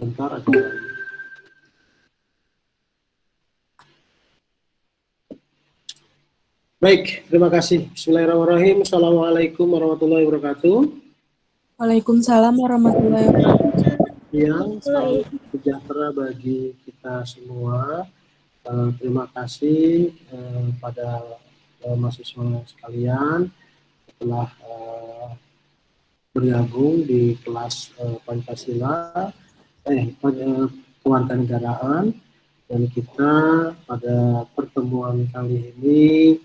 Bentar aja. Baik, terima kasih. Bismillahirrahmanirrahim. Assalamualaikum warahmatullahi wabarakatuh. Waalaikumsalam warahmatullahi wabarakatuh. Yang salam sejahtera bagi kita semua. Terima kasih pada mahasiswa sekalian telah bergabung di kelas Pancasila, kewarganegaraan, dan kita pada pertemuan kali ini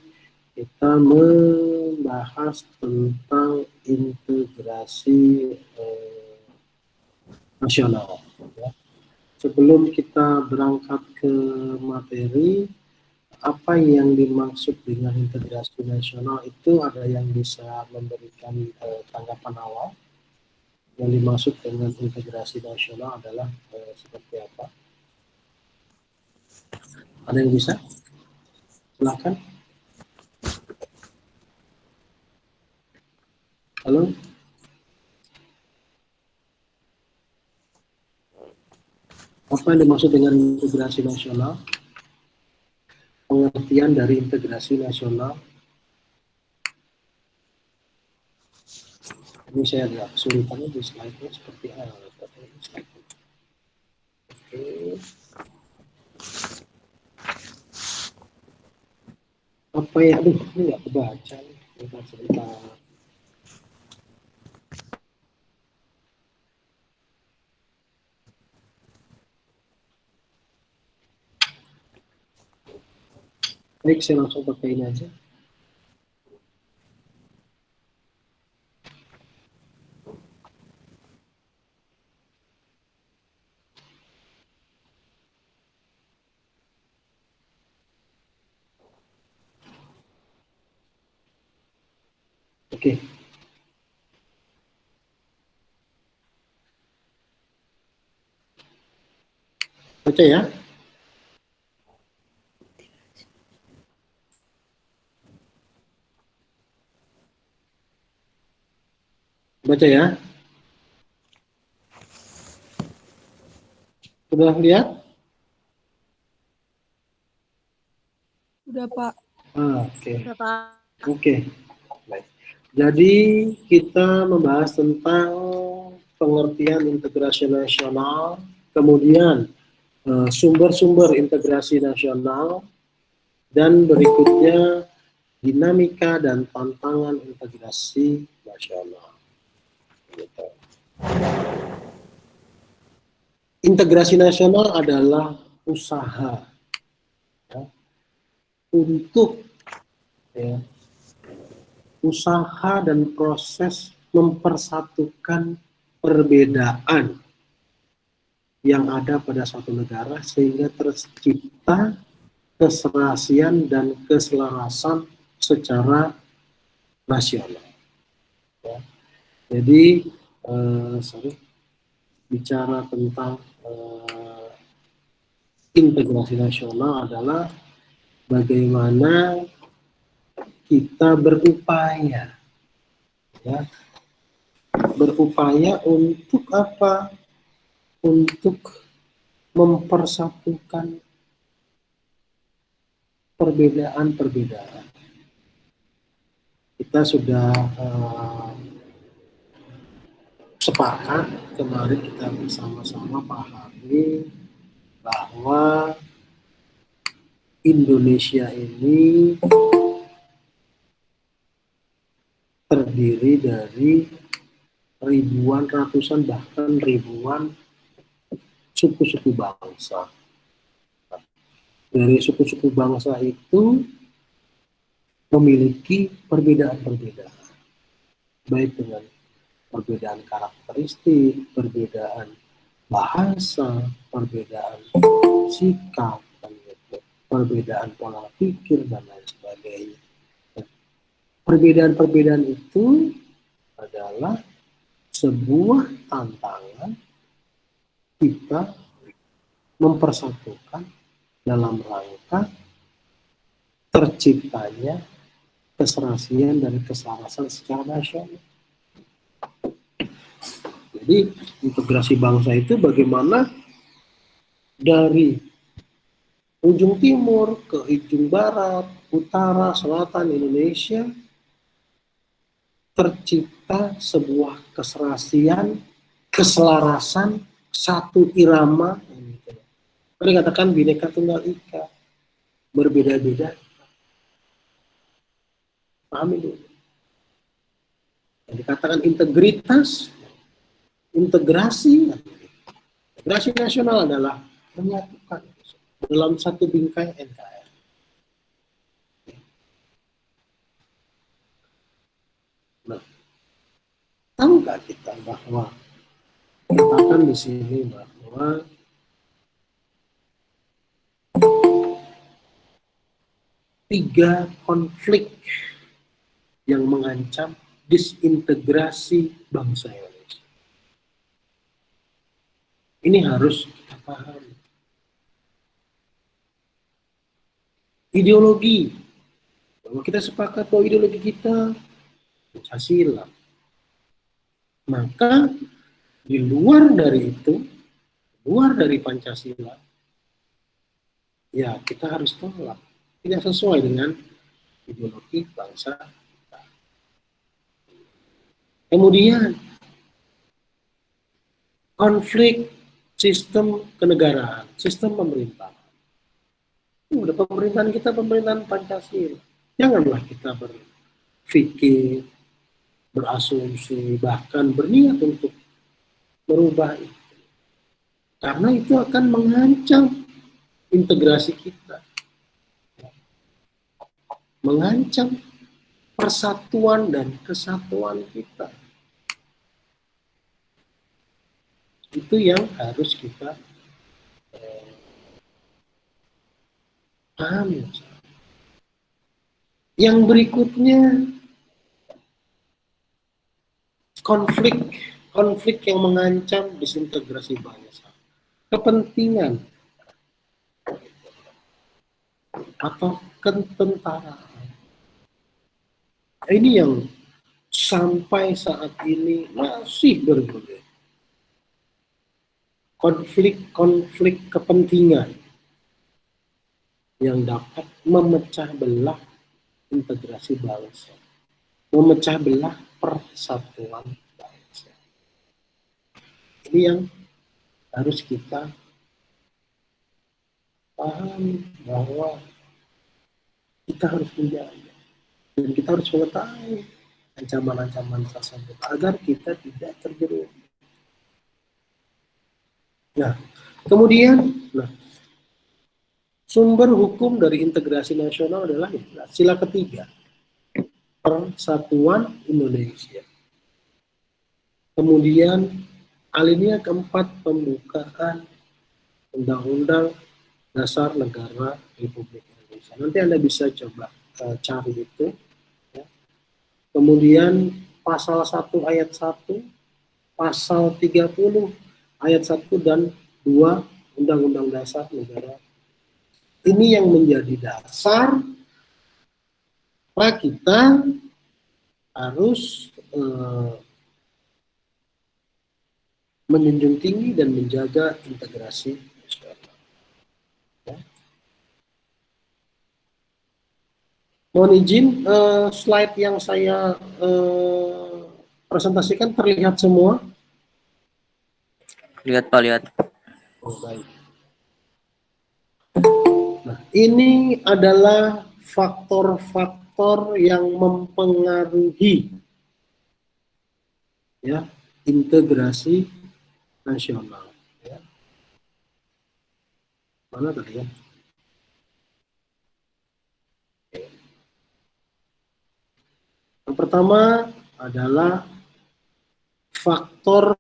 kita membahas tentang integrasi nasional. Ya. Sebelum kita berangkat ke materi, apa yang dimaksud dengan integrasi nasional itu ada yang bisa memberikan tanggapan awal. Yang dimaksud dengan integrasi nasional adalah seperti apa? Ada yang bisa? Silakan. Halo? Apa yang dimaksud dengan integrasi nasional? Pengertian dari integrasi nasional. Ini saya agak kesulitannya di slide-nya seperti apa. Oke. Apa ya? Aduh, ini nggak kebaca. Sebentar. Baik, saya langsung pakai ini aja. Oke. Baca ya. Baca ya. Sudah lihat? Sudah, Pak. Oke. Oke. Baik. Jadi kita membahas tentang pengertian integrasi nasional, kemudian sumber-sumber integrasi nasional, dan berikutnya dinamika dan tantangan integrasi nasional. Gitu. Integrasi nasional adalah usaha ya, untuk ya, usaha dan proses mempersatukan perbedaan yang ada pada suatu negara sehingga tercipta keserasian dan keselarasan secara nasional. Ya. Jadi, bicara tentang integrasi nasional adalah bagaimana kita berupaya, ya, berupaya untuk apa? Untuk mempersatukan perbedaan-perbedaan. Kita sudah sepakat kemarin kita bersama-sama pahami bahwa Indonesia ini terdiri dari ribuan, ratusan, bahkan ribuan suku-suku bangsa. Dari suku-suku bangsa itu memiliki perbedaan-perbedaan, baik dengan perbedaan karakteristik, perbedaan bahasa, perbedaan sikap, perbedaan pola pikir, dan lain sebagainya. Perbedaan-perbedaan itu adalah sebuah tantangan kita mempersatukan dalam rangka terciptanya keserasian dan keselarasan secara nasional. Jadi Jadi integrasi bangsa itu bagaimana dari ujung timur ke ujung barat, utara, selatan Indonesia tercipta sebuah keserasian, keselarasan, satu irama. Kalau dikatakan Bhinneka Tunggal Ika, berbeda-beda. Pahami dulu. Yang dikatakan integritas, integrasi nasional adalah menyatukan dalam satu bingkai NKRI. Nah, tahukah kita bahwa katakan di sini bahwa tiga konflik yang mengancam disintegrasi bangsa Indonesia. Ini harus kita pahami. Ideologi, bahwa kita sepakat bahwa ideologi kita Pancasila. Maka di luar dari itu, luar dari Pancasila, ya kita harus tolak. Tidak sesuai dengan ideologi bangsa kita. Kemudian, konflik sistem kenegaraan, sistem pemerintahan. Udah pemerintahan kita pemerintahan Pancasila. Janganlah kita berpikir, berasumsi, bahkan berniat untuk merubah itu. Karena itu akan mengancam integrasi kita. Mengancam persatuan dan kesatuan kita. Itu yang harus kita pahami. Yang berikutnya, konflik yang mengancam disintegrasi bangsa. Kepentingan atau ketentaraan. Ini yang sampai saat ini masih bergulir. Konflik kepentingan yang dapat memecah belah integrasi bangsa, memecah belah persatuan bangsa. Ini yang harus kita pahami, bahwa kita harus menjaga dan kita harus mengetahui ancaman-ancaman tersebut agar kita tidak terjerumus. Nah, kemudian, sumber hukum dari integrasi nasional adalah sila ketiga, Persatuan Indonesia. Kemudian alinea keempat, pembukaan Undang-Undang Dasar Negara Republik Indonesia. Nanti Anda bisa coba cari itu. Ya. Kemudian pasal 1 ayat 1, pasal 30 ayat 1 dan 2 Undang-Undang Dasar Negara. Ini yang menjadi dasar bahwa kita harus menjunjung tinggi dan menjaga integrasi nasional. Ya. Mohon izin, slide yang saya presentasikan terlihat semua? Lihat Pak, lihat. Oh, baik. Nah, ini adalah faktor-faktor yang mempengaruhi ya integrasi nasional. Ya. Mana tadi ya? Yang pertama adalah faktor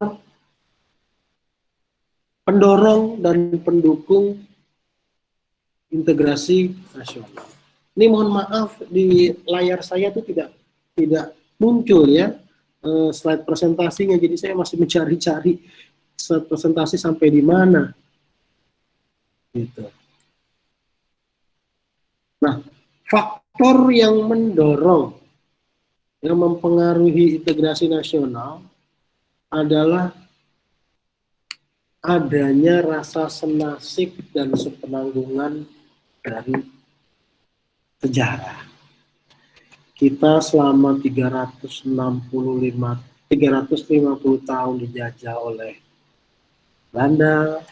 pendorong dan pendukung integrasi nasional. Ini mohon maaf di layar saya itu tidak muncul ya slide presentasinya, jadi saya masih mencari-cari slide presentasi sampai di mana. Gitu. Nah, faktor yang mendorong, yang mempengaruhi integrasi nasional adalah adanya rasa senasib dan sepenanggungan dari sejarah. Kita selama 350 tahun dijajah oleh Belanda,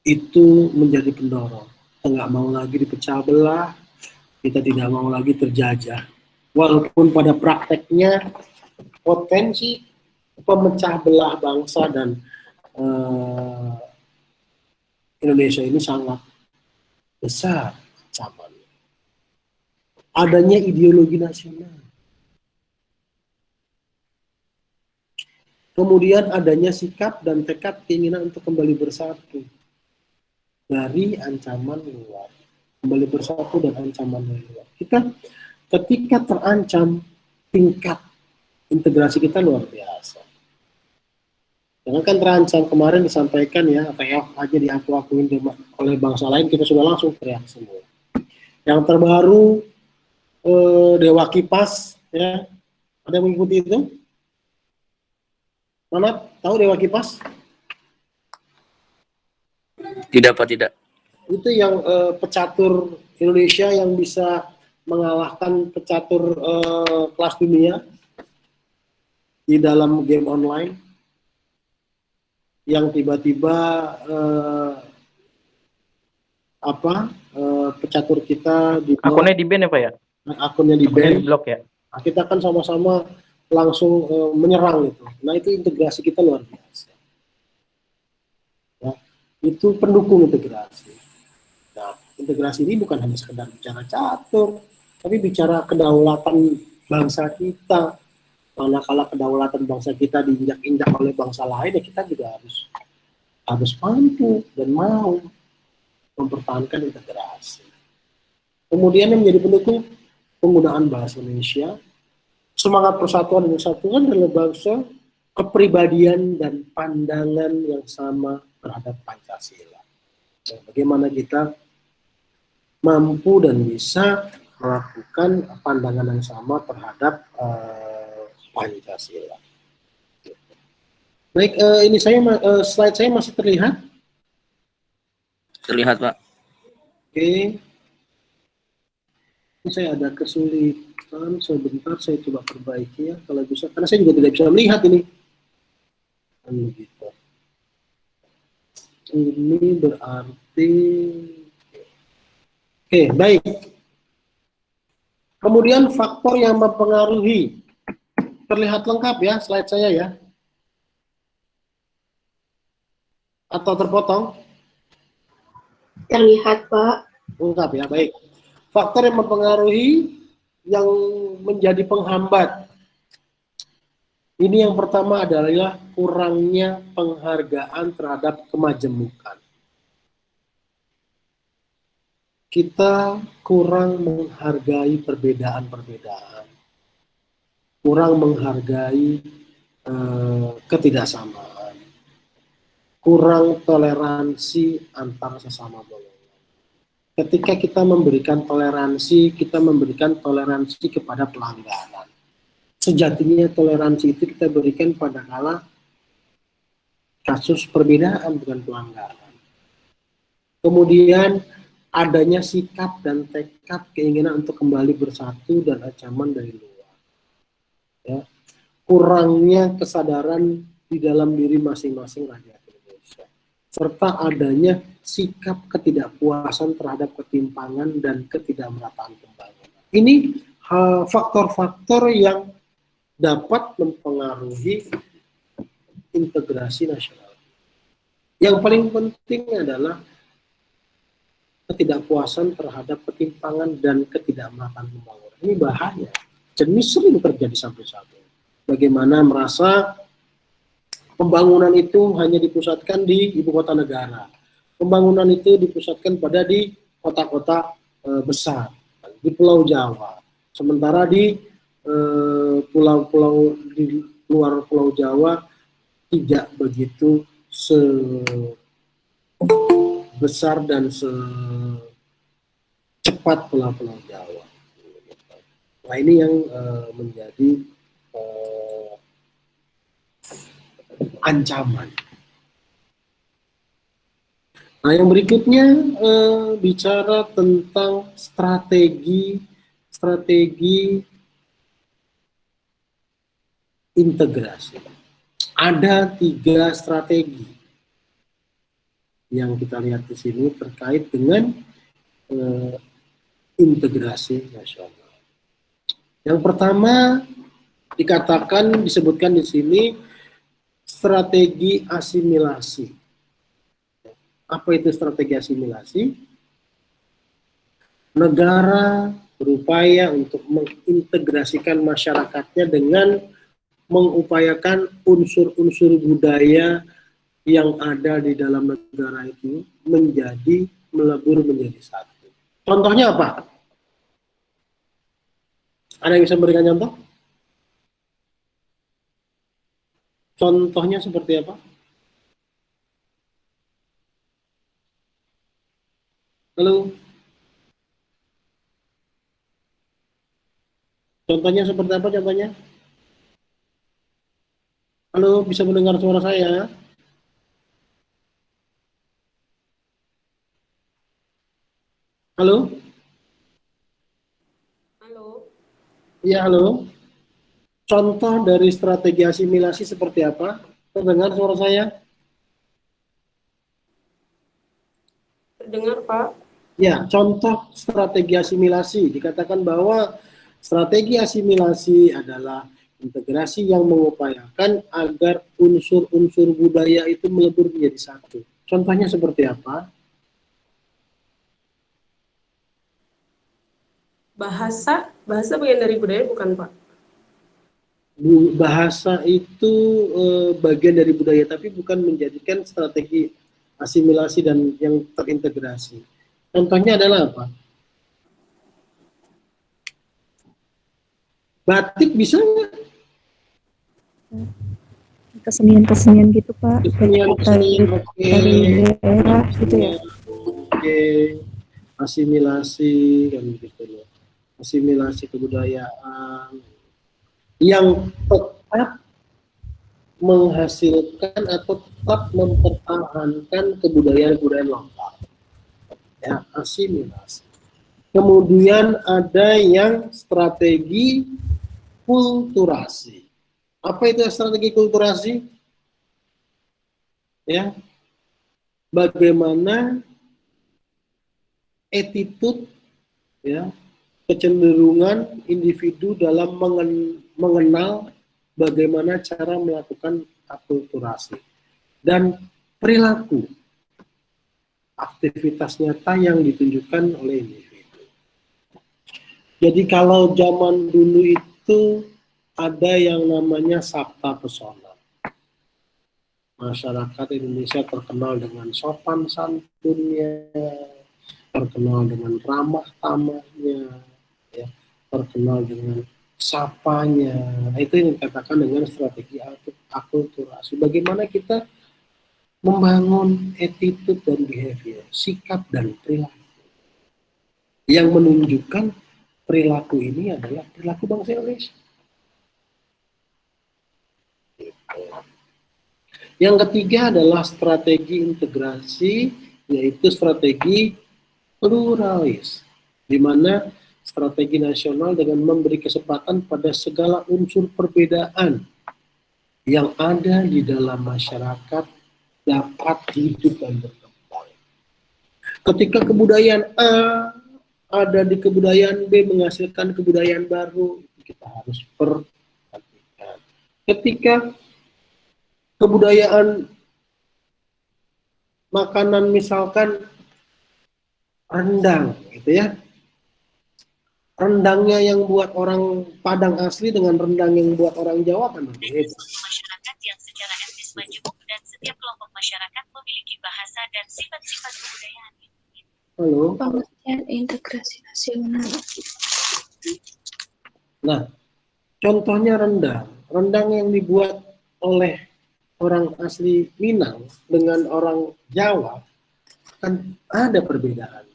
itu menjadi pendorong. Kita nggak mau lagi dipecah belah, kita tidak mau lagi terjajah. Walaupun pada prakteknya potensi pemecah belah bangsa dan Indonesia ini sangat besar ancamannya. Adanya ideologi nasional. Kemudian adanya sikap dan tekad keinginan untuk kembali bersatu dari ancaman luar. Kembali bersatu dan ancaman dari luar. Kita ketika terancam, tingkat integrasi kita luar biasa. Jangan kan terancam, kemarin disampaikan ya, reok aja diaku-akuin oleh bangsa lain, kita sudah langsung teriak semua. Yang terbaru, Dewa Kipas, ya, ada yang mengikuti itu? Mana tahu Dewa Kipas? Tidak, Pak, tidak. Itu yang pecatur Indonesia yang bisa mengalahkan pecatur kelas dunia di dalam game online, yang tiba-tiba pecatur kita di akunnya di ban ya Pak ya? Akunnya di ban, di blok ya? Nah, kita kan sama-sama langsung menyerang itu. Nah, itu integrasi kita luar biasa. Ya, itu pendukung integrasi. Nah, integrasi ini bukan hanya sekedar bicara catur, tapi bicara kedaulatan bangsa kita. Manakala kedaulatan bangsa kita diinjak-injak oleh bangsa lain, ya kita juga harus mampu dan mau mempertahankan integrasi. Kemudian yang menjadi pendukung penggunaan bahasa Indonesia, semangat persatuan dan kesatuan dalam bangsa, kepribadian dan pandangan yang sama terhadap Pancasila. Dan bagaimana kita mampu dan bisa melakukan pandangan yang sama terhadap Pancasila. Baik, ini slide saya masih terlihat? Terlihat, Pak. Oke. Ini saya ada kesulitan, sebentar saya coba perbaiki ya, kalau bisa, karena saya juga tidak bisa melihat ini. Begitu. Ini berarti, oke, baik. Kemudian faktor yang mempengaruhi, terlihat lengkap ya slide saya ya? Atau terpotong? Terlihat, Pak. Lengkap ya, baik. Faktor yang mempengaruhi, yang menjadi penghambat. Ini yang pertama adalah kurangnya penghargaan terhadap kemajemukan. Kita kurang menghargai perbedaan-perbedaan. Kurang menghargai ketidaksamaan. Kurang toleransi antar sesama golongan. Ketika kita memberikan toleransi kepada pelanggaran. Sejatinya toleransi itu kita berikan pada kala kasus perbedaan, bukan pelanggaran. Kemudian adanya sikap dan tekad keinginan untuk kembali bersatu dan ancaman dari luar. Ya. Kurangnya kesadaran di dalam diri masing-masing rakyat Indonesia. Serta adanya sikap ketidakpuasan terhadap ketimpangan dan ketidakmerataan pembangunan. Ini faktor-faktor yang dapat mempengaruhi integrasi nasional. Yang paling penting adalah ketidakpuasan terhadap ketimpangan dan ketidakmerataan pembangunan. Ini bahaya. Jenis sering terjadi sampai saat ini. Bagaimana merasa pembangunan itu hanya dipusatkan di ibu kota negara. Pembangunan itu dipusatkan di kota-kota besar, di Pulau Jawa. Sementara di pulau-pulau di luar Pulau Jawa tidak begitu sebesar dan secepat pulau-pulau Jawa. Nah, ini yang menjadi ancaman. Nah, yang berikutnya bicara tentang strategi integrasi. Ada 3 strategi yang kita lihat di sini terkait dengan integrasi nasional. Yang pertama disebutkan di sini strategi asimilasi. Apa itu strategi asimilasi? Negara berupaya untuk mengintegrasikan masyarakatnya dengan mengupayakan unsur-unsur budaya yang ada di dalam negara itu melebur menjadi satu. Contohnya apa? Ada yang bisa memberikan contoh? Contohnya seperti apa? Halo? Contohnya seperti apa contohnya? Halo, bisa mendengar suara saya? Halo? Halo. Iya, halo. Contoh dari strategi asimilasi seperti apa? Terdengar suara saya? Terdengar, Pak? Ya, contoh strategi asimilasi. Dikatakan bahwa strategi asimilasi adalah integrasi yang mengupayakan agar unsur-unsur budaya itu melebur menjadi satu. Contohnya seperti apa? Bahasa bagian dari budaya bukan, Pak? Bahasa itu bagian dari budaya, tapi bukan menjadikan strategi asimilasi dan yang terintegrasi. Contohnya adalah apa? Batik bisa nggak? Kesenian-kesenian gitu Pak, Kesenian, dari daerah gitu ya. Oke, asimilasi kan gitu loh. Asimilasi kebudayaan yang tetap menghasilkan atau tetap mempertahankan kebudayaan-kebudayaan lokal. Ya, asimilasi. Kemudian ada yang strategi kulturasi. Apa itu strategi kulturasi? Ya, bagaimana attitude, ya, kecenderungan individu dalam mengenal bagaimana cara melakukan akulturasi dan perilaku aktivitas nyata yang ditunjukkan oleh individu. Jadi kalau zaman dulu itu ada yang namanya sabta pesona. Masyarakat Indonesia terkenal dengan sopan santunnya, terkenal dengan ramah tamahnya, ya, terkenal dengan sapanya. Nah, itu yang dikatakan dengan strategi akulturasi. Bagaimana kita membangun attitude dan behavior, sikap dan perilaku yang menunjukkan perilaku ini adalah perilaku bangsa Indonesia. Yang ketiga adalah strategi integrasi, yaitu strategi pluralis, di mana strategi nasional dengan memberi kesempatan pada segala unsur perbedaan yang ada di dalam masyarakat dapat hidup dan berkembang. Ketika kebudayaan A ada di kebudayaan B menghasilkan kebudayaan baru, kita harus perhatikan. Ketika kebudayaan makanan misalkan rendang, gitu ya. Rendangnya yang buat orang Padang asli dengan rendang yang buat orang Jawa kan berbeda. Masyarakat yang secara etnis majemuk dan setiap kelompok masyarakat memiliki bahasa dan sifat-sifat kebudayaan. Halo. Pengertian integrasi nasional. Nah, contohnya rendang. Rendang yang dibuat oleh orang asli Minang dengan orang Jawa kan ada perbedaan.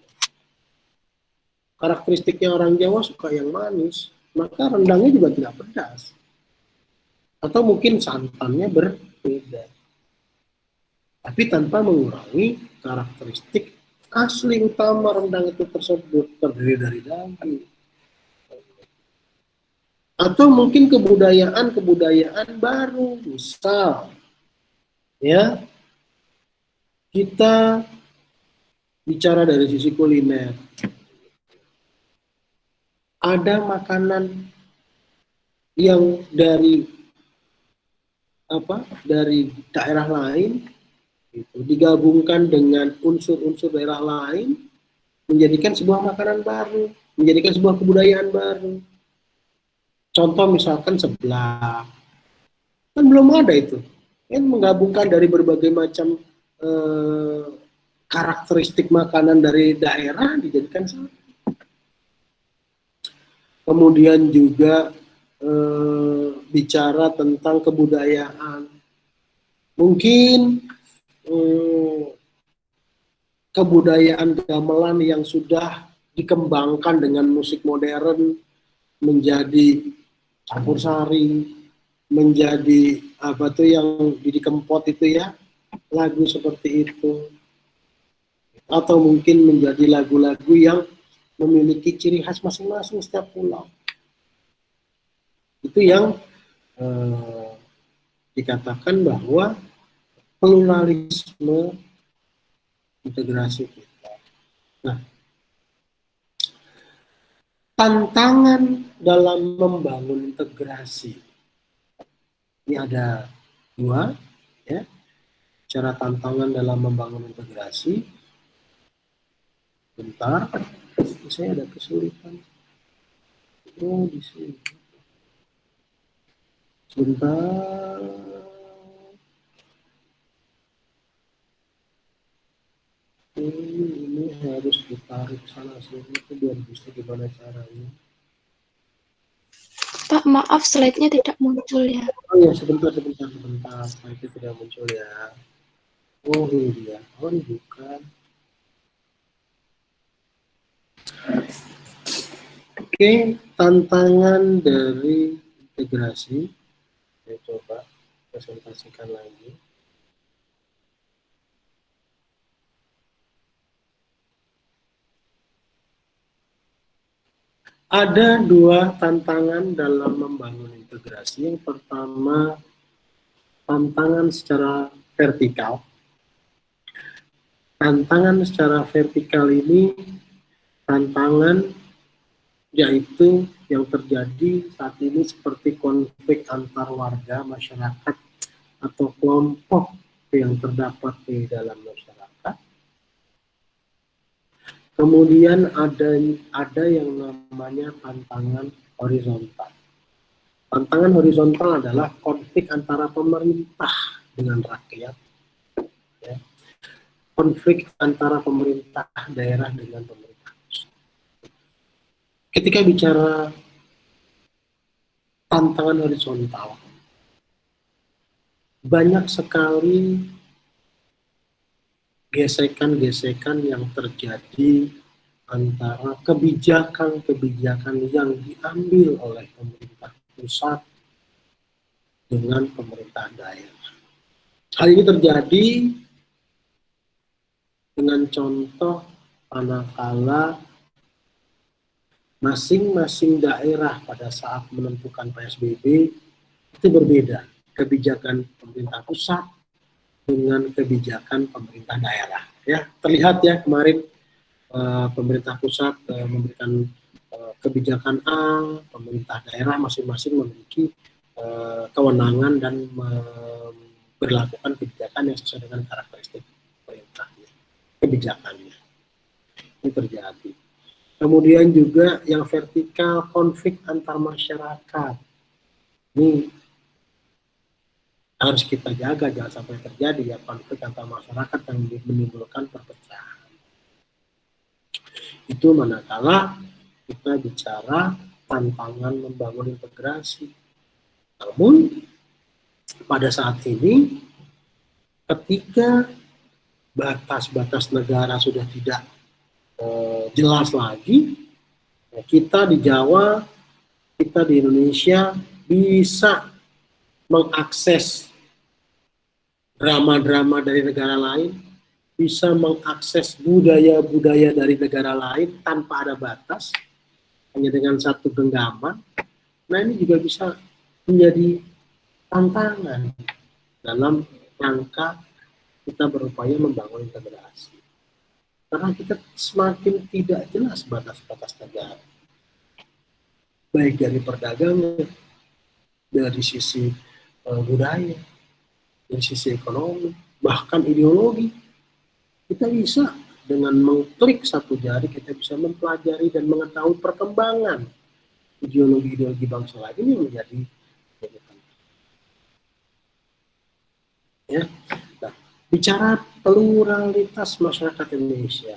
Karakteristiknya orang Jawa suka yang manis, maka rendangnya juga tidak pedas. Atau mungkin santannya berbeda. tapi tanpa mengurangi karakteristik asli utama rendang itu tersebut, terdiri dari daging. Atau mungkin kebudayaan baru, misal ya, kita bicara dari sisi kuliner. Ada makanan yang dari daerah lain itu digabungkan dengan unsur-unsur daerah lain, menjadikan sebuah makanan baru, menjadikan sebuah kebudayaan baru. Contoh misalkan seblak, kan belum ada itu, kan menggabungkan dari berbagai macam karakteristik makanan dari daerah dijadikan satu. Kemudian juga bicara tentang kebudayaan, mungkin kebudayaan gamelan yang sudah dikembangkan dengan musik modern menjadi campur sari, menjadi apa tuh yang Didi Kempot itu ya, lagu seperti itu, atau mungkin menjadi lagu-lagu yang memiliki ciri khas masing-masing setiap pulau. Itu yang dikatakan bahwa pluralisme integrasi kita. Nah, tantangan dalam membangun integrasi ini ada dua, ya. Cara tantangan dalam membangun integrasi. Bentar, saya ada kesulitan. Oh, di sini. Sebentar. Ini harus ditarik sana sini itu biar bisa gimana caranya. Pak, maaf slide-nya tidak muncul ya. Oh ya, sebentar. Slide-nya tidak muncul ya. Oh, ini dia. Oh, ini bukan. Oke, tantangan dari integrasi. Saya coba presentasikan lagi. Ada dua tantangan dalam membangun integrasi. Yang pertama, tantangan secara vertikal. Tantangan secara vertikal ini tantangan yaitu yang terjadi saat ini seperti konflik antar warga masyarakat atau kelompok yang terdapat di dalam masyarakat. Kemudian ada yang namanya tantangan horizontal. Tantangan horizontal adalah konflik antara pemerintah dengan rakyat, ya. Konflik antara pemerintah daerah dengan pemerintah. Ketika bicara tantangan horizontal, banyak sekali gesekan-gesekan yang terjadi antara kebijakan-kebijakan yang diambil oleh pemerintah pusat dengan pemerintah daerah. Hal ini terjadi dengan contoh manakala masing-masing daerah pada saat menentukan PSBB itu berbeda, kebijakan pemerintah pusat dengan kebijakan pemerintah daerah. Ya, terlihat ya kemarin pemerintah pusat memberikan kebijakan A, pemerintah daerah masing-masing memiliki kewenangan dan memperlakukan kebijakan yang sesuai dengan karakteristik pemerintahnya, kebijakannya. Ini terjadi. Kemudian juga yang vertikal, konflik antar masyarakat. Ini harus kita jaga, jangan sampai terjadi ya konflik antar masyarakat yang menimbulkan perpecahan. Itu manakala kita bicara tantangan membangun integrasi. Namun pada saat ini ketika batas-batas negara sudah tidak jelas lagi, ya, kita di Jawa, kita di Indonesia bisa mengakses drama-drama dari negara lain, bisa mengakses budaya-budaya dari negara lain tanpa ada batas, hanya dengan satu genggaman. Nah, ini juga bisa menjadi tantangan dalam rangka kita berupaya membangun integrasi. Karena kita semakin tidak jelas batas-batas negara. Baik dari perdagangan, dari sisi budaya, dari sisi ekonomi, bahkan ideologi. Kita bisa dengan mengklik satu jari, kita bisa mempelajari dan mengetahui perkembangan ideologi-ideologi bangsa lain. Ini menjadi penting. Ya. Nah, bicara pluralitas masyarakat Indonesia.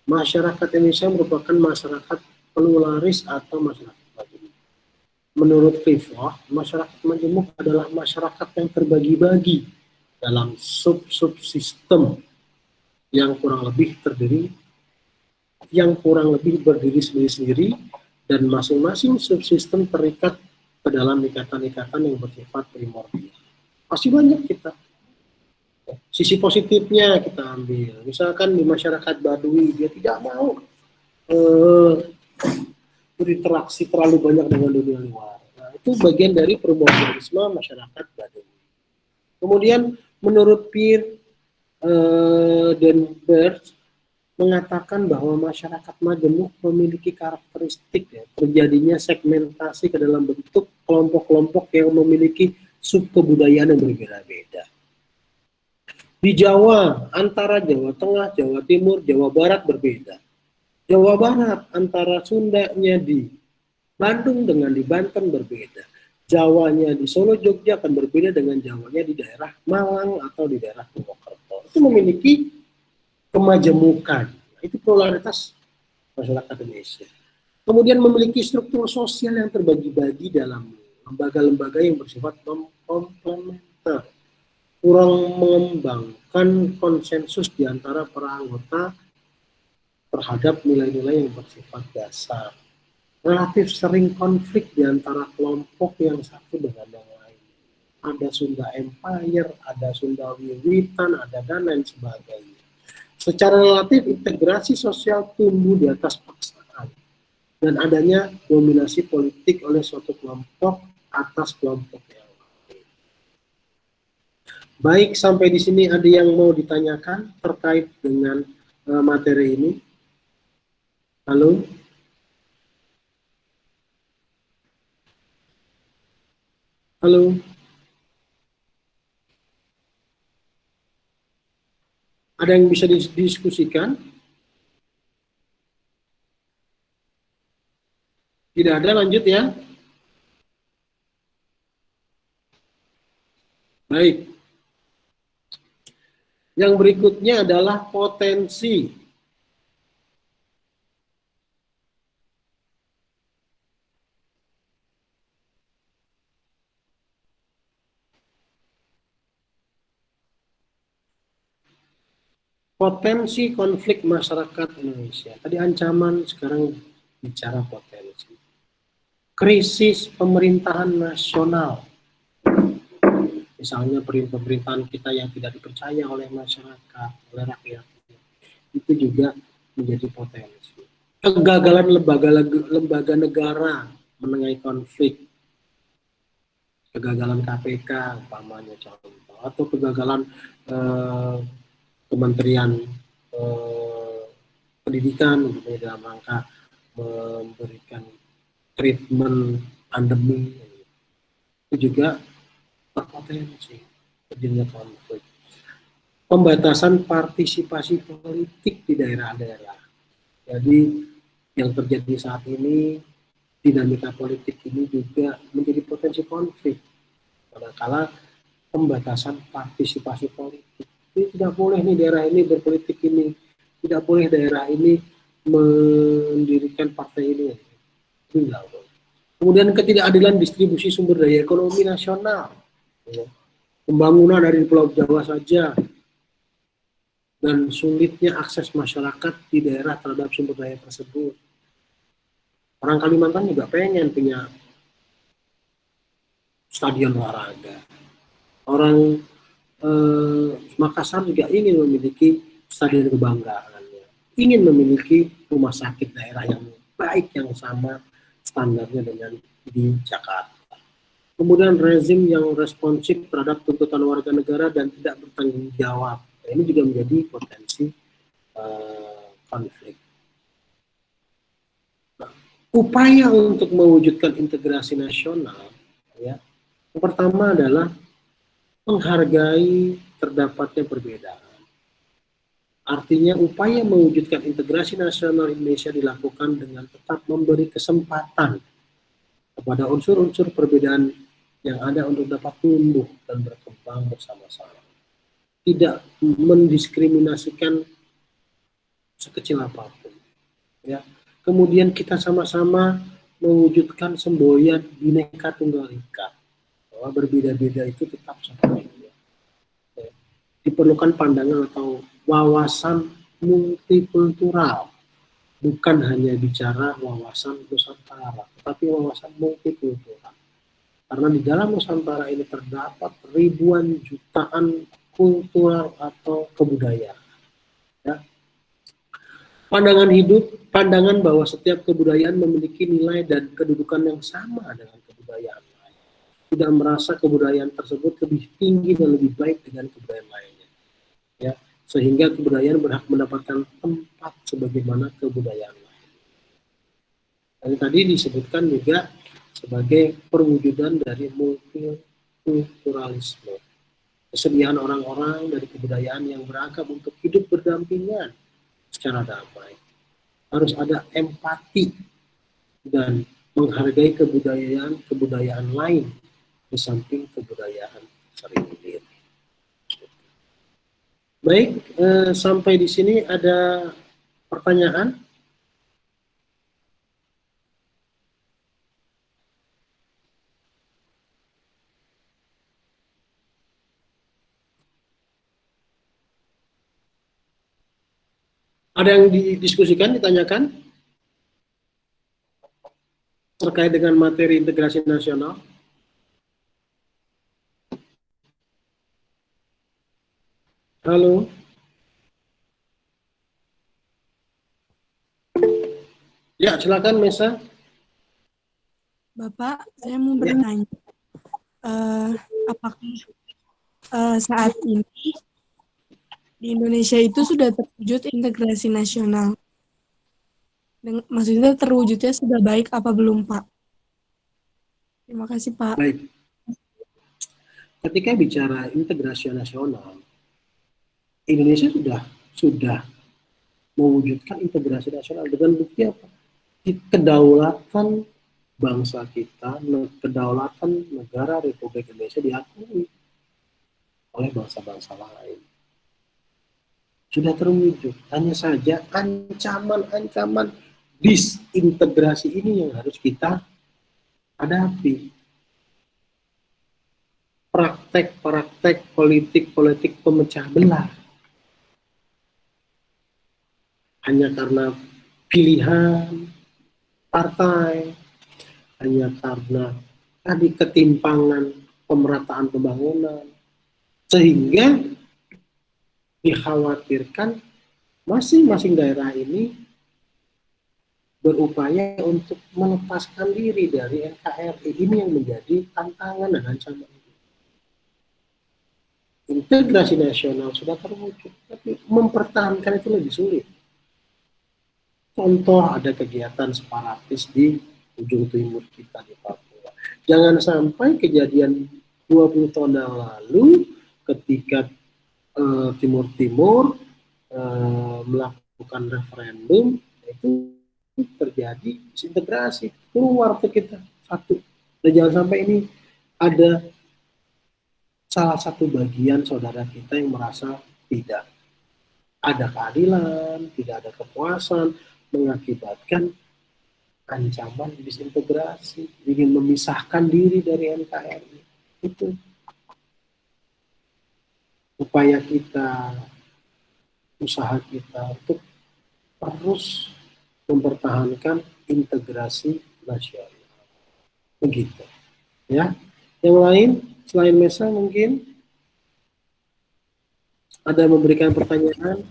Masyarakat Indonesia merupakan masyarakat pluralis atau masyarakat majemuk. Menurut Clifford, masyarakat majemuk adalah masyarakat yang terbagi-bagi dalam sub-subsistem yang kurang lebih berdiri sendiri-sendiri, dan masing-masing subsistem terikat ke dalam ikatan-ikatan yang bersifat primordial. Pasti banyak kita. Sisi positifnya kita ambil. Misalkan di masyarakat Baduy, dia tidak mau berinteraksi terlalu banyak dengan dunia luar. Nah, itu bagian dari primordialisme masyarakat Baduy. Kemudian menurut Pierre Denberg mengatakan bahwa masyarakat majemuk memiliki karakteristik terjadinya segmentasi ke dalam bentuk kelompok-kelompok yang memiliki subkebudayaan yang berbeda-beda. Di Jawa, antara Jawa Tengah, Jawa Timur, Jawa Barat berbeda. Jawa Barat antara Sundanya di Bandung dengan di Banten berbeda. Jawanya di Solo, Jogja akan berbeda dengan Jawanya di daerah Malang atau di daerah Purwokerto. Itu memiliki kemajemukan. Itu pluralitas masyarakat Indonesia. Kemudian memiliki struktur sosial yang terbagi-bagi dalam lembaga-lembaga yang bersifat komplementer. Kurang mengembangkan konsensus di antara para anggota terhadap nilai-nilai yang bersifat dasar. Relatif sering konflik di antara kelompok yang satu dengan yang lain. Ada Sunda Empire, ada Sunda Wiwitan, ada dan lain sebagainya. Secara relatif integrasi sosial tumbuh di atas paksaan dan adanya dominasi politik oleh suatu kelompok atas kelompok yang lain. Baik, sampai di sini ada yang mau ditanyakan terkait dengan materi ini? Halo? Halo? Ada yang bisa didiskusikan? Tidak ada, lanjut ya. Baik. Yang berikutnya adalah potensi. Potensi konflik masyarakat Indonesia. Tadi ancaman, sekarang bicara potensi. Krisis pemerintahan nasional. Misalnya pemerintahan kita yang tidak dipercaya oleh masyarakat, oleh rakyat. Itu juga menjadi potensi. Kegagalan lembaga negara menengahi konflik. Kegagalan KPK, umpamanya contoh. Atau kegagalan Kementerian Pendidikan dalam rangka memberikan treatment pandemi, itu juga berpotensi terjadinya konflik. Pembatasan partisipasi politik di daerah-daerah. Jadi yang terjadi saat ini, dinamika politik ini juga menjadi potensi konflik. Manakala pembatasan partisipasi politik. Ini tidak boleh nih daerah ini berpolitik ini, tidak boleh daerah ini mendirikan partai ini. Tidak boleh. Kemudian ketidakadilan distribusi sumber daya ekonomi nasional, pembangunan dari Pulau Jawa saja, dan sulitnya akses masyarakat di daerah terhadap sumber daya tersebut. Orang Kalimantan juga pengen punya stadion olahraga. Orang Makassar juga ingin memiliki stadion kebanggaan, ingin memiliki rumah sakit daerah yang baik, yang sama standarnya dengan di Jakarta. Kemudian rezim yang responsif terhadap tuntutan warga negara dan tidak bertanggung jawab. Nah, ini juga menjadi potensi konflik. Nah, upaya untuk mewujudkan integrasi nasional, ya, yang pertama adalah menghargai terdapatnya perbedaan. Artinya upaya mewujudkan integrasi nasional Indonesia dilakukan dengan tetap memberi kesempatan kepada unsur-unsur perbedaan yang ada untuk dapat tumbuh dan berkembang bersama-sama. Tidak mendiskriminasikan sekecil apapun. Ya. Kemudian kita sama-sama mewujudkan semboyan Bhinneka Tunggal Ika, bahwa berbeda-beda itu tetap satu. Ya. Diperlukan pandangan atau wawasan multikultural, bukan hanya bicara wawasan Nusantara, tetapi wawasan multikultural. Karena di dalam Nusantara ini terdapat ribuan jutaan kultural atau kebudayaan. Ya. Pandangan hidup, pandangan bahwa setiap kebudayaan memiliki nilai dan kedudukan yang sama dengan kebudayaan lain. Tidak merasa kebudayaan tersebut lebih tinggi dan lebih baik dengan kebudayaan lainnya. Ya. Sehingga kebudayaan berhak mendapatkan tempat sebagaimana kebudayaan lain. Dan tadi disebutkan juga sebagai perwujudan dari multikulturalisme. Kesediaan orang-orang dari kebudayaan yang beragam untuk hidup berdampingan secara damai. Harus ada empati dan menghargai kebudayaan lain di samping kebudayaan sendiri. Baik, sampai di sini ada pertanyaan? Ada yang didiskusikan, ditanyakan terkait dengan materi integrasi nasional? Halo? Ya, silakan Mesa. Bapak, saya mau bertanya, apakah saat ini di Indonesia itu sudah terwujud integrasi nasional? Maksudnya terwujudnya sudah baik apa belum, Pak? Terima kasih, Pak. Baik. Ketika bicara integrasi nasional, Indonesia sudah mewujudkan integrasi nasional dengan bukti apa? Kedaulatan bangsa kita, kedaulatan negara Republik Indonesia diakui oleh bangsa-bangsa lain. Sudah terwujud. Hanya saja ancaman-ancaman disintegrasi ini yang harus kita hadapi. Praktek-praktek politik pemecah belah. Hanya karena pilihan partai, hanya karena tadi ketimpangan pemerataan pembangunan, sehingga dikhawatirkan masing-masing daerah ini berupaya untuk melepaskan diri dari NKRI. Ini yang menjadi tantangan dan ancaman. Integrasi nasional sudah terwujud, tapi mempertahankan itu lebih sulit. Contoh, ada kegiatan separatis di ujung timur kita di Papua. Jangan sampai kejadian 20 tahun yang lalu ketika Timur-Timur melakukan referendum, itu terjadi disintegrasi, keluar ke kita satu. Dan jangan sampai ini ada salah satu bagian saudara kita yang merasa tidak ada keadilan, tidak ada kepuasan, mengakibatkan ancaman disintegrasi, ingin memisahkan diri dari NKRI. Itu upaya kita, usaha kita untuk terus mempertahankan integrasi nasional. Begitu. Ya. Yang lain selain Mesa mungkin? Ada memberikan pertanyaan?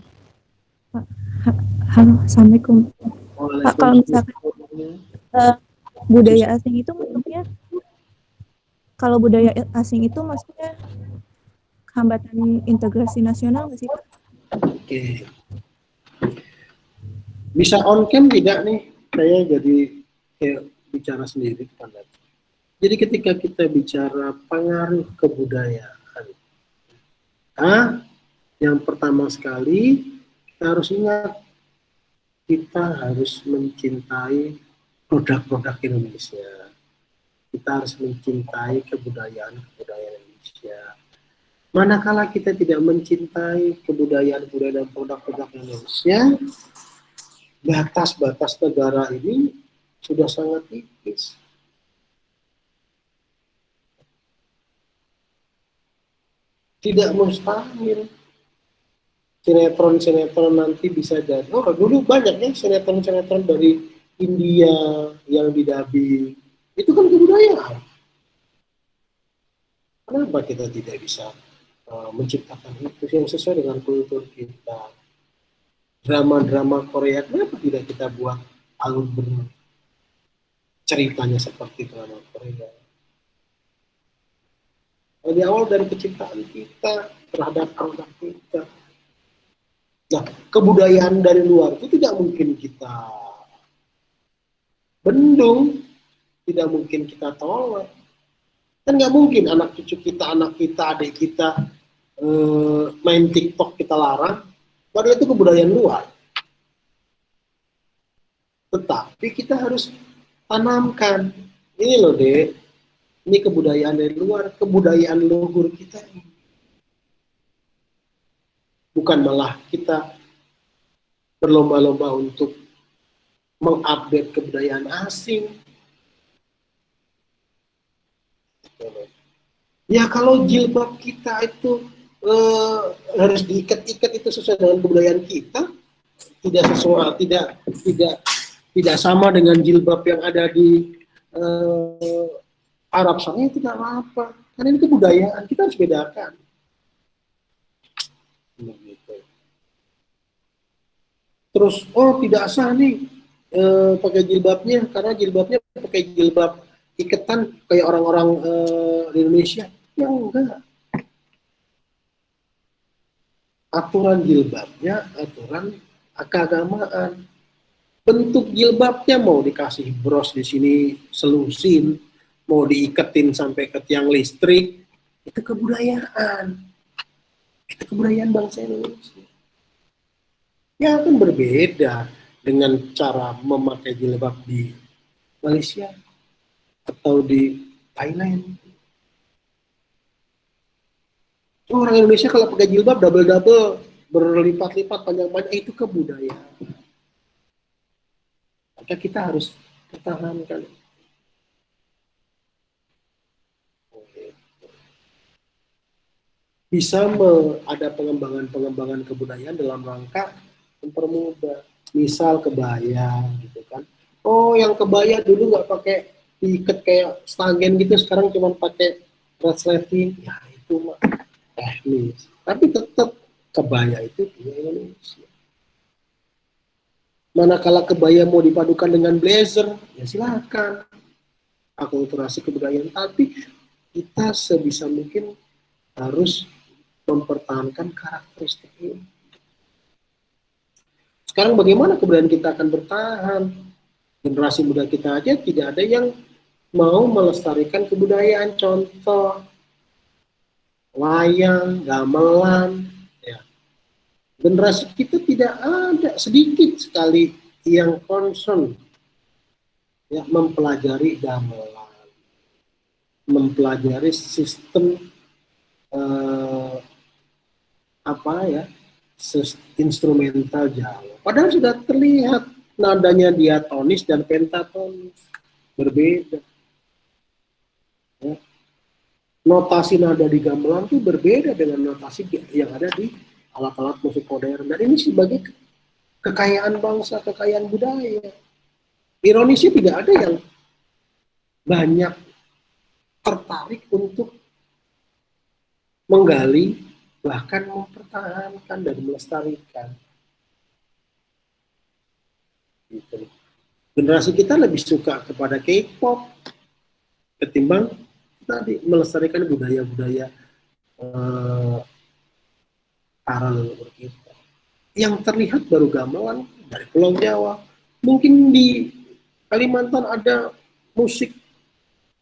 Halo, Assalamualaikum. Pak, kalau misalkan budaya asing itu maksudnya, kalau budaya asing itu maksudnya hambatan integrasi nasional nggak sih, Pak? Oke. Bisa on cam tidak nih? Saya jadi kayak bicara sendiri kepada. Jadi ketika kita bicara pengaruh kebudayaan, yang pertama sekali kita harus ingat, kita harus mencintai produk-produk Indonesia. Kita harus mencintai kebudayaan Indonesia. Manakala kita tidak mencintai kebudayaan dan produk-produk Indonesia, batas-batas negara ini sudah sangat tipis. Tidak mustahil sinetron-sinetron nanti bisa jadi. Oh, dulu banyak ya sinetron-sinetron dari India yang didubbing. Itu kan kebudayaan. Kenapa kita tidak bisa menciptakan itu yang sesuai dengan kultur kita? Drama-drama Korea, kenapa tidak kita buat alur ceritanya seperti drama Korea? Dari awal dari penciptaan kita terhadap produk kita. Nah, kebudayaan dari luar itu tidak mungkin kita bendung, tidak mungkin kita tolak. Kan nggak mungkin anak cucu kita, anak kita, adik kita main TikTok kita larang, padahal itu kebudayaan luar. Tetapi kita harus tanamkan, ini loh Dek, ini kebudayaan dari luar, kebudayaan luhur kita ini. Bukan malah kita berlomba-lomba untuk mengupdate kebudayaan asing. Ya kalau jilbab kita itu harus diikat-ikat itu sesuai dengan kebudayaan kita, tidak sesuai, tidak sama dengan jilbab yang ada di Arab Saudi, tidak apa-apa. Karena ini kebudayaan, kita harus bedakan. Begitu. Terus, oh tidak sah nih pakai jilbabnya, karena jilbabnya pakai jilbab iketan kayak orang-orang di Indonesia. Ya enggak. Aturan jilbabnya, aturan keagamaan. Bentuk jilbabnya mau dikasih bros di sini selusin, mau diiketin sampai ke tiang listrik, itu kebudayaan. Itu kebudayaan bangsa Indonesia. Ya akan berbeda dengan cara memakai jilbab di Malaysia atau di Thailand. Orang Indonesia kalau pakai jilbab double-double, berlipat-lipat, panjang-panjang, itu kebudayaan. Maka kita harus pertahankan. Bisa ada pengembangan kebudayaan dalam rangka mempermudah. Misal kebaya, gitu kan. Oh, yang kebaya dulu nggak pakai diikat kayak stagen gitu, sekarang cuma pakai resleting. Ya itu mah teknis. Tapi tetap kebaya itu punya Indonesia. Manakala kebaya mau dipadukan dengan blazer, ya silakan. Akulturasi kebudayaan, tapi kita sebisa mungkin harus mempertahankan karakteristik ini. Sekarang bagaimana kebudayaan kita akan bertahan? Generasi muda kita aja tidak ada yang mau melestarikan kebudayaan. Contoh, wayang, gamelan. Ya. Generasi kita tidak ada, sedikit sekali yang concern ya, mempelajari gamelan, mempelajari sistem instrumental Jawa. Padahal sudah terlihat nadanya diatonis dan pentatonis berbeda. Ya. Notasi nada di gamelan itu berbeda dengan notasi yang ada di alat-alat musik modern. Dan ini sebagai kekayaan bangsa, kekayaan budaya. Ironisnya tidak ada yang banyak tertarik untuk menggali, bahkan mempertahankan dan melestarikan. Gitu. Generasi kita lebih suka kepada K-pop ketimbang tadi melestarikan budaya-budaya para leluhur kita. Yang terlihat baru gamelan dari Pulau Jawa. Mungkin di Kalimantan ada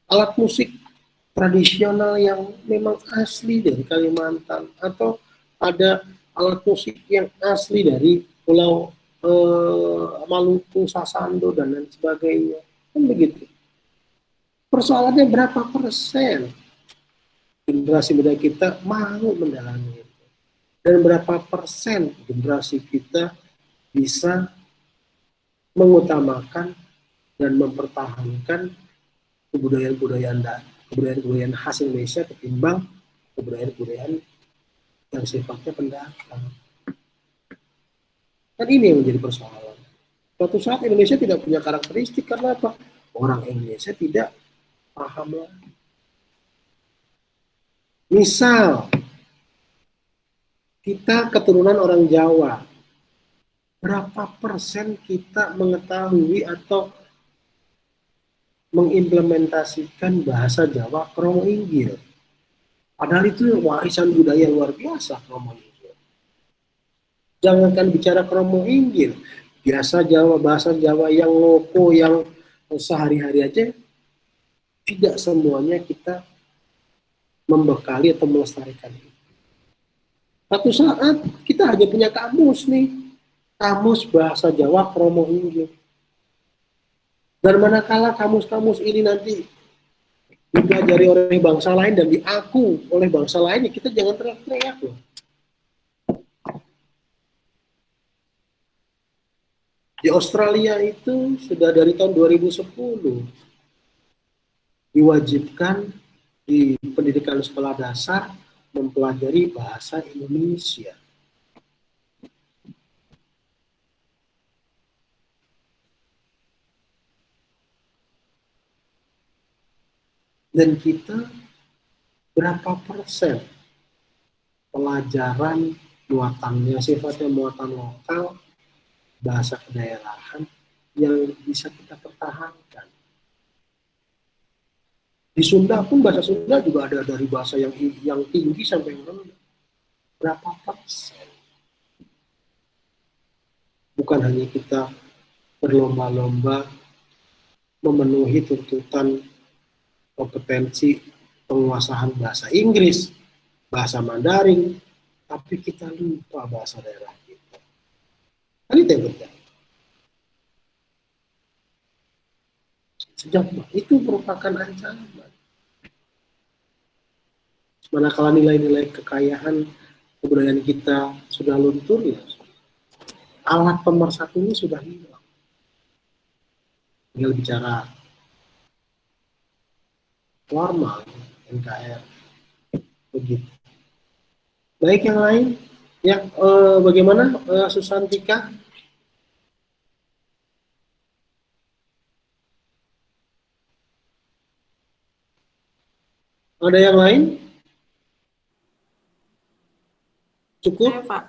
alat musik tradisional yang memang asli dari Kalimantan, atau ada alat musik yang asli dari Pulau Maluku, Sasando, dan lain sebagainya. Kan begitu. Persoalannya berapa persen generasi muda kita mau mendalami itu, dan berapa persen generasi kita bisa mengutamakan dan mempertahankan kebudayaan khas Indonesia ketimbang kebudayaan yang sifatnya pendatang. Kan ini yang menjadi persoalan. Suatu saat Indonesia tidak punya karakteristik karena apa? Orang Indonesia tidak paham lagi. Misal kita keturunan orang Jawa, berapa persen kita mengetahui atau mengimplementasikan bahasa Jawa Kromo Inggil? Padahal itu warisan budaya luar biasa Kromo Inggil. Jangankan bicara Kromo Inggil, bahasa Jawa yang loko, yang sehari-hari aja, tidak semuanya kita membekali atau melestarikan itu. Satu saat kita hanya punya kamus nih, kamus bahasa Jawa Kromo Inggil. Dan manakala kamus-kamus ini nanti dipelajari oleh bangsa lain dan diaku oleh bangsa lain, kita jangan teriak-teriak loh. Di Australia itu sudah dari tahun 2010 diwajibkan di pendidikan sekolah dasar mempelajari bahasa Indonesia. Dan kita berapa persen pelajaran muatannya, sifatnya muatan lokal, bahasa kedaerahan yang bisa kita pertahankan. Di Sunda pun bahasa Sunda juga ada dari bahasa yang tinggi sampai yang rendah. Berapa persen? Bukan hanya kita berlomba-lomba memenuhi tuntutan kompetensi penguasaan bahasa Inggris, bahasa Mandarin, tapi kita lupa bahasa daerah kita. Kan itu yang terjadi. Sejak itu merupakan ancaman. Manakala nilai-nilai kekayaan kebudayaan kita sudah luntur, ya alat pemersatunya sudah hilang. Tinggal bicara formal, NKR, begitu. Baik, yang lain, ya bagaimana Susantika? Ada yang lain? Cukup? Saya, Pak.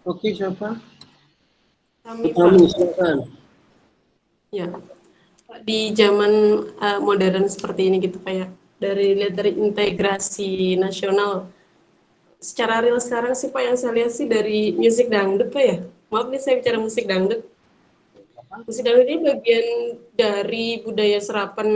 Oke, siapa? Kami, Kami, Pak. silakan. Ya. Di zaman modern seperti ini gitu Pak ya, dari integrasi nasional, secara real sekarang sih Pak yang saya lihat sih dari musik dangdut Pak ya. Maaf nih saya bicara musik dangdut. Musik dangdut ini bagian dari budaya serapan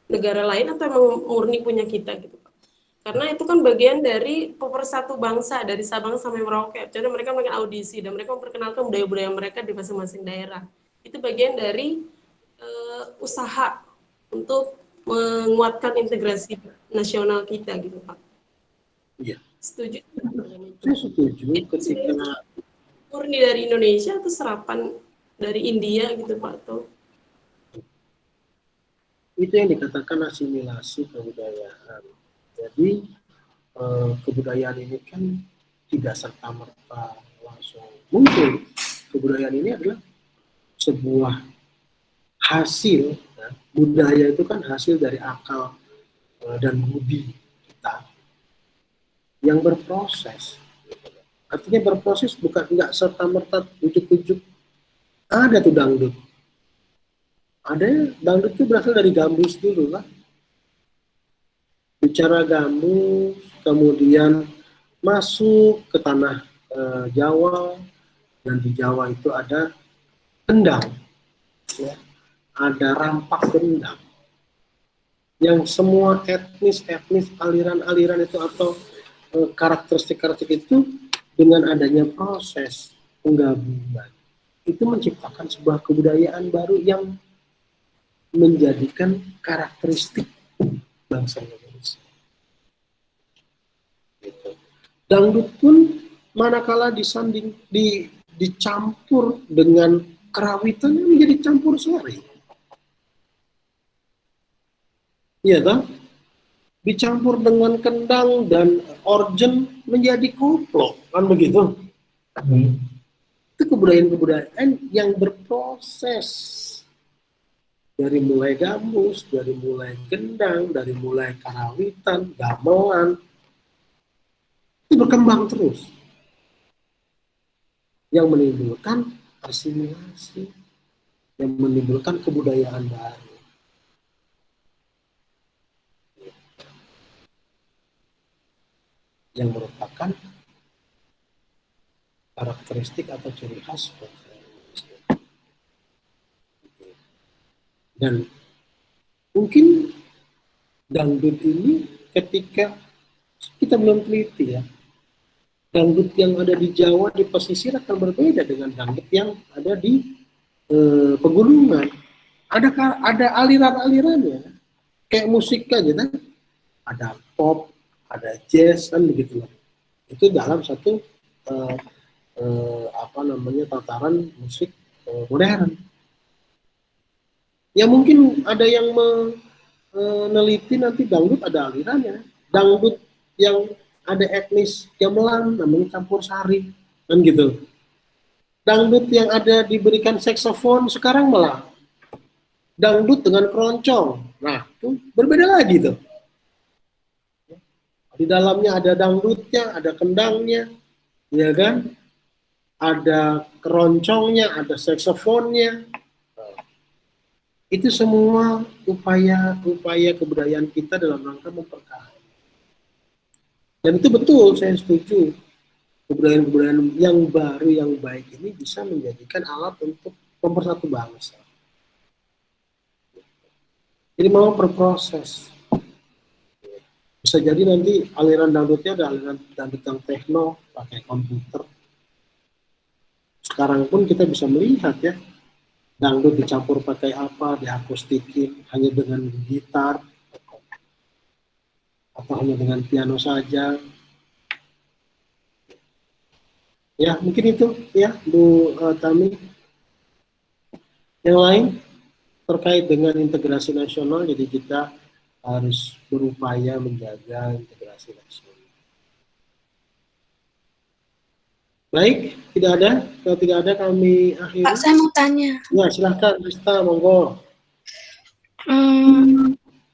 negara lain atau emang murni punya kita gitu Pak? Karena itu kan bagian dari pemersatu bangsa dari Sabang sampai Merauke. Jadi mereka melakukan audisi dan mereka memperkenalkan budaya-budaya mereka di masing-masing daerah. Itu bagian dari usaha untuk menguatkan integrasi nasional kita gitu Pak. Iya. Setuju? Saya setuju ketika murni dari Indonesia atau serapan dari India gitu Pak atau? Itu yang dikatakan asimilasi kebudayaan. Jadi kebudayaan ini kan tidak serta-merta langsung muncul. Kebudayaan ini adalah sebuah hasil, ya. Budaya itu kan hasil dari akal dan budi kita yang berproses. Artinya berproses bukan nggak serta-merta ujuk-ujuk ada tuh dangdut. Ada dangdut itu berasal dari gambus dulu lah. Bicara gambus, kemudian masuk ke tanah Jawa, dan di Jawa itu ada kendang, ya. Ada rampak kendang. Yang semua etnis, aliran-aliran itu atau karakteristik itu dengan adanya proses penggabungan itu menciptakan sebuah kebudayaan baru yang menjadikan karakteristik bangsa Indonesia. Gitu. Dangdut pun manakala dicampur dengan kerawitan menjadi campur sari. Iya kan? Dicampur dengan kendang dan organ menjadi koplo, kan begitu? Itu kebudayaan yang berproses dari mulai gambus, dari mulai kendang, dari mulai karawitan, gamelan, itu berkembang terus, yang menimbulkan asimilasi, yang menimbulkan kebudayaan baru. Yang merupakan karakteristik atau ciri khas bangsa Indonesia. Dan mungkin dangdut ini ketika kita belum teliti ya, dangdut yang ada di Jawa di pesisir akan berbeda dengan dangdut yang ada di pegunungan. Ada aliran-alirannya, kayak musik aja kan, ada pop, ada jazz, kan begitu lah. Itu dalam satu tataran musik modern. Ya mungkin ada yang meneliti nanti dangdut ada alirannya. Dangdut yang ada etnis gamelan namanya campur sari, kan gitu. Dangdut yang ada diberikan saksofon sekarang malah dangdut dengan keroncong. Nah, itu berbeda lagi tuh. Di dalamnya ada dangdutnya, ada kendangnya, ya kan? Ada keroncongnya, ada saksofonnya. Itu semua upaya kebudayaan kita dalam rangka memperkaya. Dan itu betul, saya setuju. Kebudayaan yang baru, yang baik ini bisa menjadikan alat untuk mempersatu bangsa. Jadi mau berproses. Bisa jadi nanti aliran dangdutnya ada aliran dangdut yang tekno, pakai komputer. Sekarang pun kita bisa melihat ya, dangdut dicampur pakai apa, diakustikin hanya dengan gitar, atau hanya dengan piano saja. Ya, mungkin itu ya, Bu Tami. Yang lain terkait dengan integrasi nasional, jadi kita harus berupaya menjaga integrasi nasional. Baik, tidak ada. Kalau tidak ada kami akhiri. Pak, saya mau tanya. Ya, silahkan, Rista, monggo.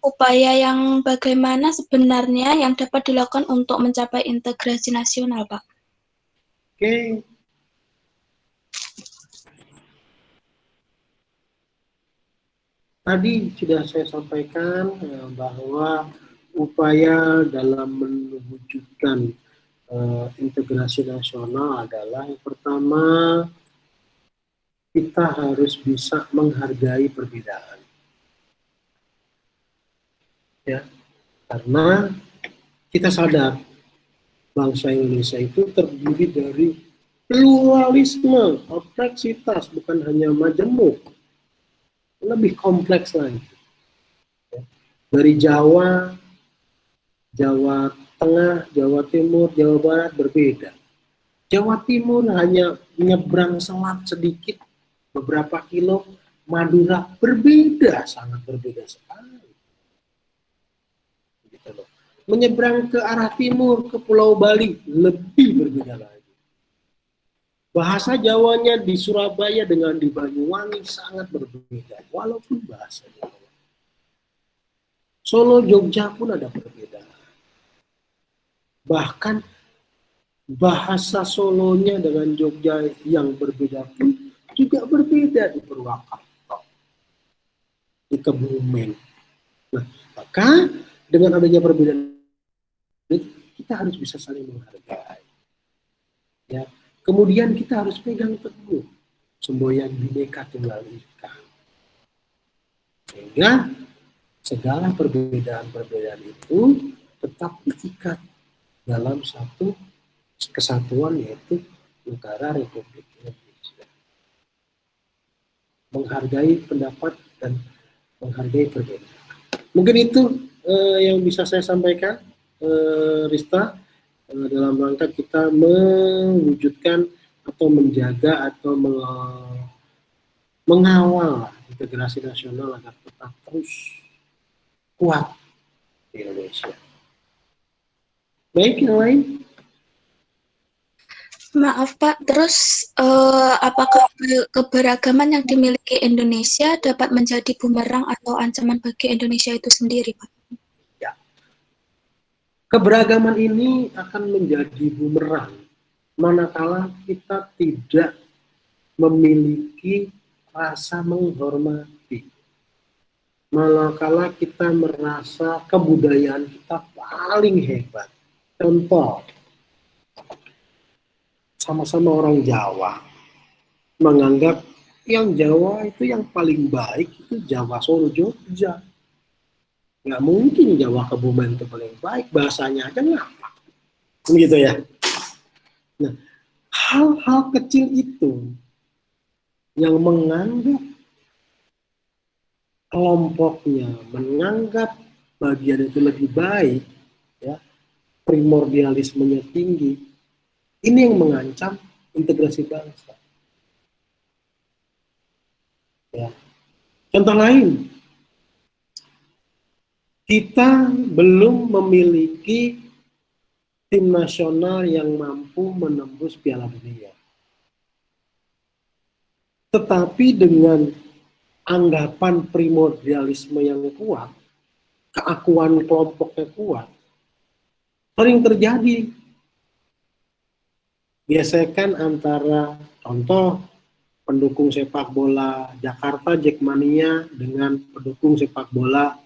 Upaya yang bagaimana sebenarnya yang dapat dilakukan untuk mencapai integrasi nasional, Pak? Oke. Tadi sudah saya sampaikan bahwa upaya dalam mewujudkan integrasi nasional adalah yang pertama, kita harus bisa menghargai perbedaan. Ya, karena kita sadar bangsa Indonesia itu terdiri dari pluralisme, kompleksitas, bukan hanya majemuk. Lebih kompleks lagi. Dari Jawa, Jawa Tengah, Jawa Timur, Jawa Barat berbeda. Jawa Timur hanya menyeberang selat sedikit, beberapa kilo, Madura berbeda, sangat berbeda sekali. Gitu loh. Menyeberang ke arah timur, ke Pulau Bali, lebih berbeda lagi. Bahasa Jawanya di Surabaya dengan di Banyuwangi sangat berbeda, walaupun bahasa Jawa. Solo, Jogja pun ada perbedaan. Bahkan bahasa Solonya dengan Jogja yang berbeda pun juga berbeda di Purwakarta, di Kebumen. Nah, maka dengan adanya perbedaan itu, kita harus bisa saling menghargai. Ya. Kemudian kita harus pegang teguh semboyan Bhinneka Tunggal Ika. Sehingga segala perbedaan-perbedaan itu tetap diikat dalam satu kesatuan, yaitu negara Republik Indonesia. Menghargai pendapat dan menghargai perbedaan. Mungkin itu yang bisa saya sampaikan, Rista, dalam rangka kita mewujudkan atau menjaga atau mengawal integrasi nasional agar tetap terus kuat di Indonesia. Baik, yang lain? Maaf Pak, terus apakah keberagaman yang dimiliki Indonesia dapat menjadi bumerang atau ancaman bagi Indonesia itu sendiri, Pak? Ya. Keberagaman ini akan menjadi bumerang manakala kita tidak memiliki rasa menghormati. Manakala kita merasa kebudayaan kita paling hebat. Contoh, sama-sama orang Jawa menganggap yang Jawa itu yang paling baik itu Jawa Solo Jogja. Nggak mungkin Jawa Kebumen itu paling baik, bahasanya aja ngapa. Gitu ya. Nah, hal-hal kecil itu yang menganggap kelompoknya, menganggap bagian itu lebih baik, ya, primordialismenya tinggi, ini yang mengancam integrasi bangsa. Ya. Contoh lain, kita belum memiliki tim nasional yang mampu menembus Piala Dunia. Tetapi dengan anggapan primordialisme yang kuat, keakuan kelompoknya kuat, sering terjadi gesekan antara contoh pendukung sepak bola Jakarta Jackmania dengan pendukung sepak bola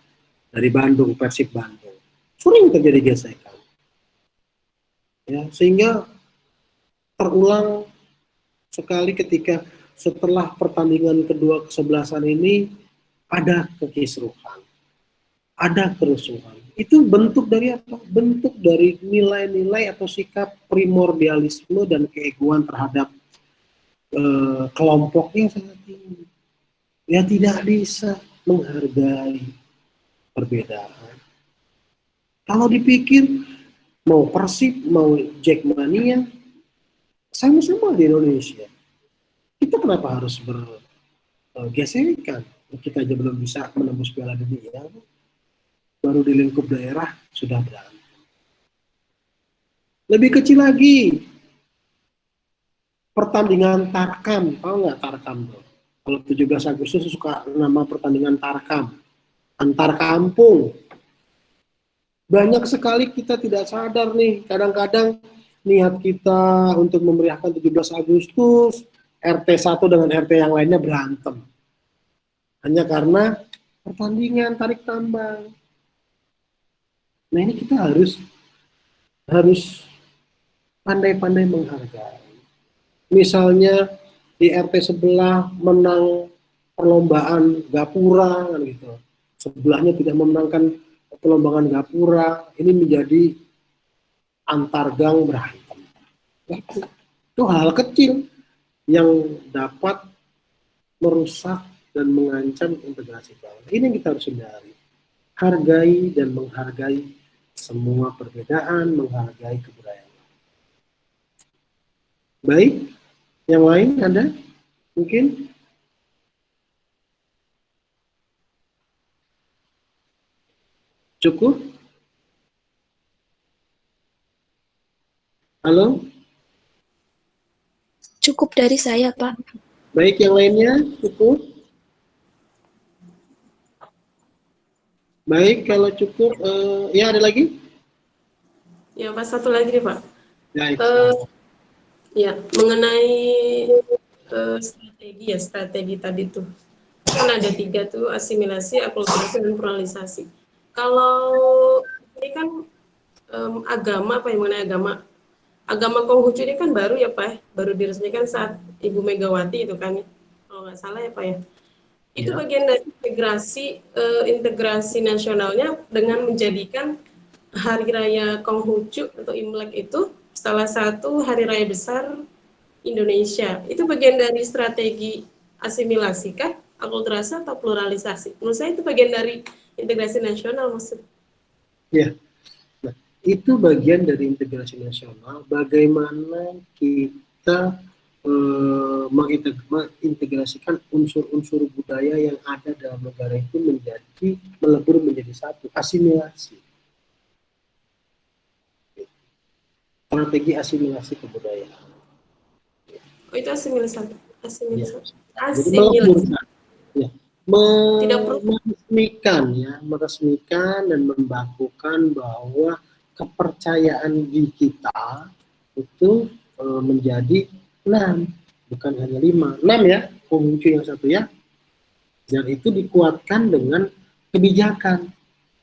dari Bandung, Persib Bandung. Sering terjadi gesekan. Ya, sehingga terulang sekali ketika setelah pertandingan kedua kesebelasan ini ada kekisruhan, ada kerusuhan. Itu bentuk dari apa? Bentuk dari nilai-nilai atau sikap primordialisme dan keegoan terhadap kelompoknya sangat tinggi. Ya, tidak bisa menghargai perbedaan. Kalau dipikir mau Persib, mau Jackmania, sama-sama di Indonesia. Kita kenapa harus bergesekan? Kita aja belum bisa menembus Piala Dunia. Baru di lingkup daerah sudah berantem. Lebih kecil lagi, pertandingan Tarkam, tahu nggak Tarkam tuh? Kalau 17 Agustus suka nama pertandingan Tarkam, antar kampung. Banyak sekali kita tidak sadar nih, kadang-kadang niat kita untuk memeriahkan 17 Agustus, RT 1 dengan RT yang lainnya berantem. Hanya karena pertandingan tarik tambang. Nah, ini kita harus pandai-pandai menghargai. Misalnya di RT sebelah menang perlombaan gapura kan gitu. Sebelahnya tidak memenangkan perlombaan gapura, ini menjadi antar gang berantem. Itu hal kecil yang dapat merusak dan mengancam integrasi bangsa. Ini yang kita harus hindari. Hargai dan menghargai semua perbedaan, menghargai kebudayaan. Baik, yang lain ada? Mungkin? Cukup? Halo? Cukup dari saya, Pak. Baik, yang lainnya cukup? Baik, kalau cukup, ya ada lagi? Ya, Pak, satu lagi nih, Pak. Ya, Ya, mengenai strategi tadi tuh. Kan ada 3 tuh, asimilasi, akulturasi, dan pluralisasi. Kalau ini kan agama, apa yang mengenai agama Konghucu ini kan baru ya Pak, baru diresmikan saat Ibu Megawati itu kan, kalau nggak salah ya Pak ya. Itu Ya. bagian dari integrasi nasionalnya dengan menjadikan Hari Raya Konghucu atau Imlek itu salah satu hari raya besar Indonesia. Itu bagian dari strategi asimilasi kah, akulturasi atau pluralisasi? Menurut saya itu bagian dari integrasi nasional maksud. Ya. Nah, itu bagian dari integrasi nasional. Bagaimana kita mengintegrasikan unsur-unsur budaya yang ada dalam negara itu melebur menjadi satu, asimilasi. Strategi asimilasi kebudayaan. Oh, itu asimilasi. Jadi meleburkan, ya, meresmikan dan membakukan bahwa kepercayaan di kita itu menjadi 6, bukan hanya 5. 6 ya, Konghucu yang satu ya. Dan itu dikuatkan dengan kebijakan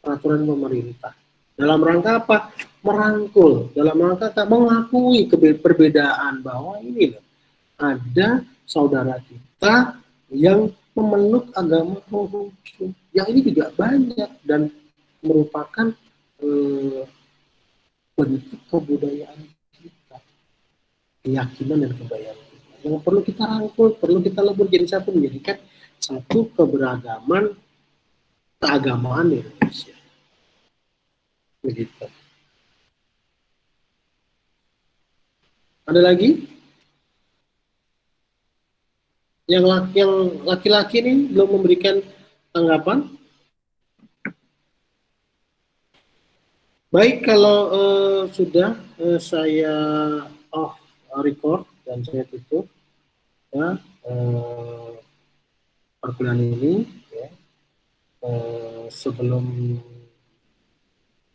peraturan pemerintah. Dalam rangka apa? Merangkul, dalam rangka mengakui perbedaan bahwa ini loh, ada saudara kita yang memeluk agama Konghucu. Yang ini juga banyak dan merupakan bentuk kebudayaan kita, keyakinan dan kebudayaan kita. Yang perlu kita rangkul, perlu kita lebur jadi satu, menjadikan satu keberagaman keagamaan di Indonesia. Begitu. Ada lagi? Yang laki-laki ini belum memberikan tanggapan. Baik, kalau sudah saya off record dan saya tutup ya perkuliahan ini ya. Sebelum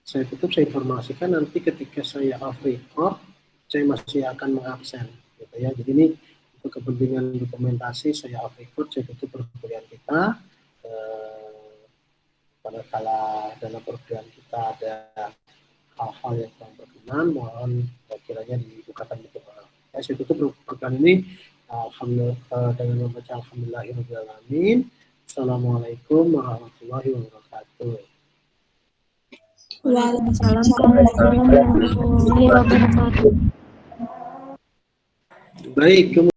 saya tutup, saya informasikan nanti ketika saya off record saya masih akan mengabsen gitu ya. Jadi ini untuk kepentingan dokumentasi saya off record, saya tutup perkuliahan kita. Pada kala dalam perkuliahan kita ada hal-hal yang kurang berkenan, mohon kiranya dibukakan untuk maaf. Saya tutup perkuliahan ini alhamdulillah dengan membaca alhamdulillahirobbilalamin. Assalamualaikum warahmatullahi wabarakatuh. Waalaikumsalam warahmatullahi wabarakatuh. Baik.